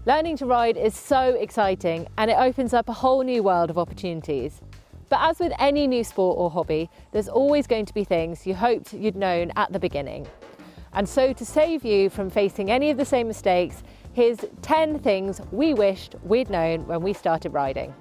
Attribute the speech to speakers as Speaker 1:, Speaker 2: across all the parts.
Speaker 1: Learning to ride is so exciting and it opens up a whole new world of opportunities. But as with any new sport or hobby, there's always going to be things you hoped you'd known at the beginning. And so to save you from facing any of the same mistakes, here's 10 things we wished we'd known when we started riding.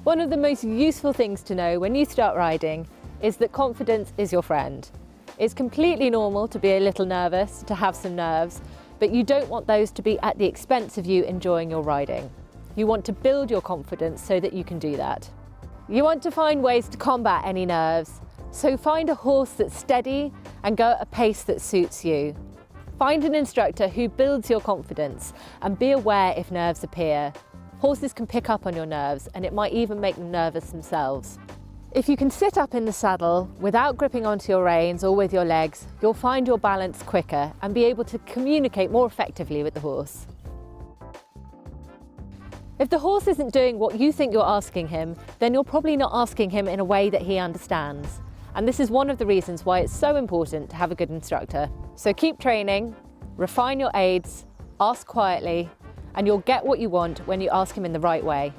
Speaker 1: One of the most useful things to know when you start riding is that confidence is your friend. It's completely normal to be a little nervous, to have some nerves, but you don't want those to be at the expense of you enjoying your riding. You want to build your confidence so that you can do that. You want to find ways to combat any nerves, so find a horse that's steady and go at a pace that suits you. Find an instructor who builds your confidence and be aware if nerves appear. Horses can pick up on your nerves and it might even make them nervous themselves. If you can sit up in the saddle without gripping onto your reins or with your legs, you'll find your balance quicker and be able to communicate more effectively with the horse. If the horse isn't doing what you think you're asking him, then you're probably not asking him in a way that he understands. And this is one of the reasons why it's so important to have a good instructor. So keep training, refine your aids, ask quietly, and you'll get what you want when you ask him in the right way.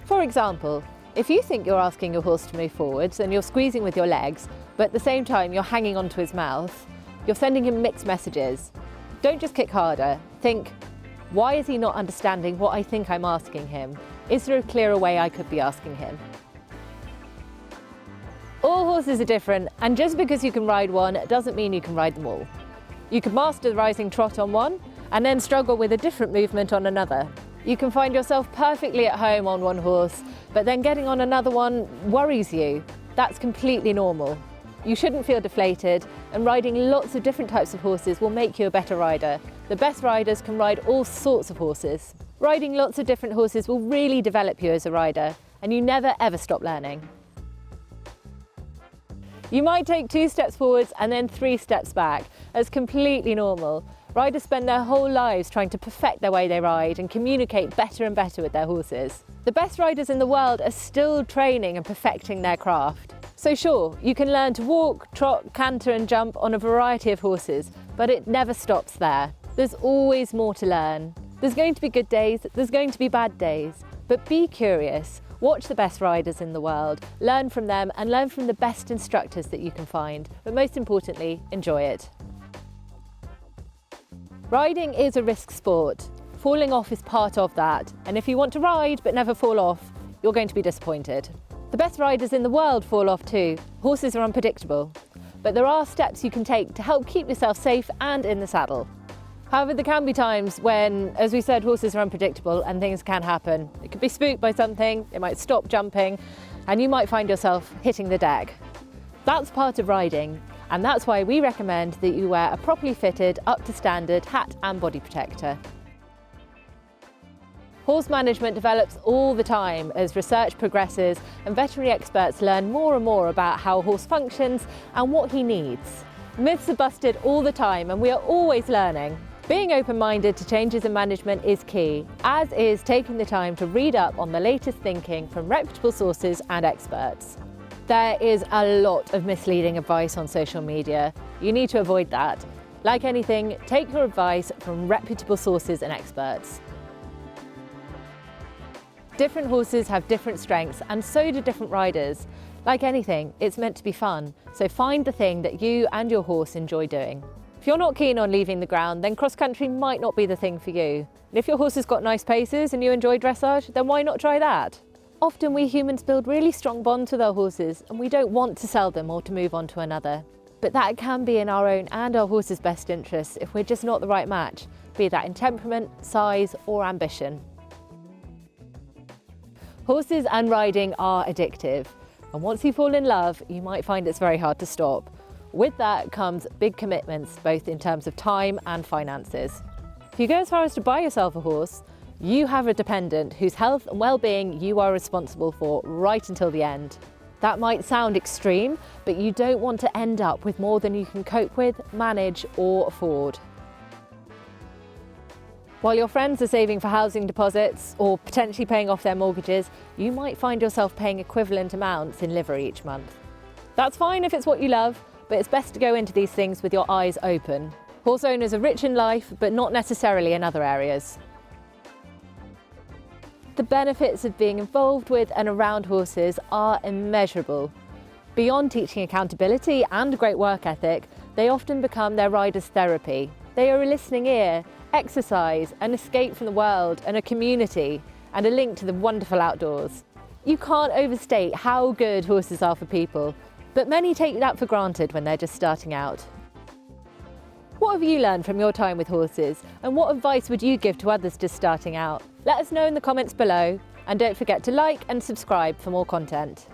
Speaker 1: For example, if you think you're asking your horse to move forwards and you're squeezing with your legs, but at the same time you're hanging onto his mouth, you're sending him mixed messages. Don't just kick harder. Think, why is he not understanding what I think I'm asking him? Is there a clearer way I could be asking him? All horses are different, and just because you can ride one doesn't mean you can ride them all. You can master the rising trot on one and then struggle with a different movement on another. You can find yourself perfectly at home on one horse, but then getting on another one worries you. That's completely normal. You shouldn't feel deflated, and riding lots of different types of horses will make you a better rider. The best riders can ride all sorts of horses. Riding lots of different horses will really develop you as a rider, and you never ever stop learning. You might take 2 steps forwards and then 3 steps back. That's completely normal. Riders spend their whole lives trying to perfect the way they ride and communicate better and better with their horses. The best riders in the world are still training and perfecting their craft. So sure, you can learn to walk, trot, canter and jump on a variety of horses, but it never stops there. There's always more to learn. There's going to be good days, there's going to be bad days, but be curious. Watch the best riders in the world, learn from them and learn from the best instructors that you can find, but most importantly, enjoy it. Riding is a risk sport. Falling off is part of that, and if you want to ride but never fall off, you're going to be disappointed. The best riders in the world fall off too. Horses are unpredictable, but there are steps you can take to help keep yourself safe and in the saddle. However, there can be times when, as we said, horses are unpredictable and things can happen. It could be spooked by something, it might stop jumping, and you might find yourself hitting the deck. That's part of riding, and that's why we recommend that you wear a properly fitted, up to standard hat and body protector. Horse management develops all the time as research progresses and veterinary experts learn more and more about how a horse functions and what he needs. Myths are busted all the time and we are always learning. Being open-minded to changes in management is key, as is taking the time to read up on the latest thinking from reputable sources and experts. There is a lot of misleading advice on social media. You need to avoid that. Like anything, take your advice from reputable sources and experts. Different horses have different strengths and so do different riders. Like anything, it's meant to be fun, so find the thing that you and your horse enjoy doing. If you're not keen on leaving the ground, then cross-country might not be the thing for you. And if your horse has got nice paces and you enjoy dressage, then why not try that? Often we humans build really strong bonds with our horses and we don't want to sell them or to move on to another. But that can be in our own and our horse's best interests if we're just not the right match, be that in temperament, size or ambition. Horses and riding are addictive, and once you fall in love, you might find it's very hard to stop. With that comes big commitments, both in terms of time and finances. If you go as far as to buy yourself a horse, you have a dependent whose health and well-being you are responsible for right until the end. That might sound extreme, but you don't want to end up with more than you can cope with, manage or afford. While your friends are saving for housing deposits or potentially paying off their mortgages, you might find yourself paying equivalent amounts in livery each month. That's fine if it's what you love, but it's best to go into these things with your eyes open. Horse owners are rich in life, but not necessarily in other areas. The benefits of being involved with and around horses are immeasurable. Beyond teaching accountability and great work ethic, they often become their riders' therapy. They are a listening ear, exercise, an escape from the world, and a community, and a link to the wonderful outdoors. You can't overstate how good horses are for people, but many take that for granted when they're just starting out. What have you learned from your time with horses, and what advice would you give to others just starting out? Let us know in the comments below, and don't forget to like and subscribe for more content.